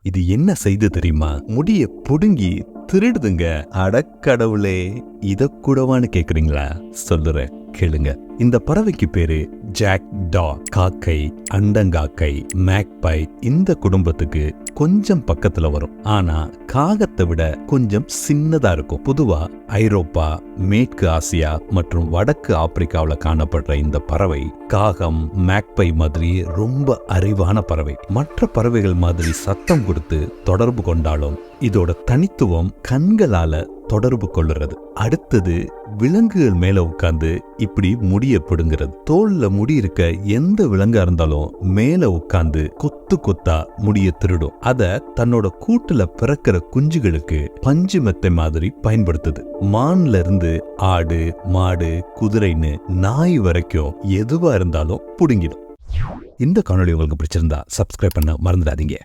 இது என்ன செய்து தெரியுமா? முடிய புடுங்கி திருடுதுங்க. அடக்கடவுளே, இத கூடவான்னு கேக்குறீங்களா? சொல்லுறேன், கேளுங்க. இந்த பறவைக்கு பேரு ஜாக்டா, காக்கை, அண்டங்காக்கை, மேக்பை. இந்த குடும்பத்துக்கு கொஞ்சம் பக்கத்துல வரும். ஆனா காகத்தை விட கொஞ்சம் சின்னதா இருக்கும். பொதுவா ஐரோப்பா, மேற்கு ஆசியா மற்றும் வடக்கு ஆப்பிரிக்காவில் காணப்படுற இந்த பறவை காகம், மேக்பை மாதிரி ரொம்ப அறிவான பறவை. மற்ற பறவைகள் மாதிரி சத்தம் கொடுத்து தொடர்பு கொண்டாலும் இதோட தனித்துவம் கண்களால தொடர்பு கொள்ளுறது. அடுத்தது, விலங்குகள் மேல உட்கார்ந்து இப்படி முடிய பிடுங்கிறது. தோல்ல முடி இருக்க எந்த விலங்கா இருந்தாலும் மேல உட்கார்ந்து கொத்து கொத்தா முடிய திருடும். அத தன்னோட கூட்டுல பிறக்கிற குஞ்சுகளுக்கு பஞ்சு மெத்தை மாதிரி பயன்படுத்துது. மான்ல இருந்து ஆடு, மாடு, குதிரைன்னு நாய் வரைக்கும் எதுவா இருந்தாலும் புடுங்கிடும். இந்த காணொளி உங்களுக்கு பிடிச்சிருந்தா சப்ஸ்கிரைப் பண்ண மறந்துடாதீங்க.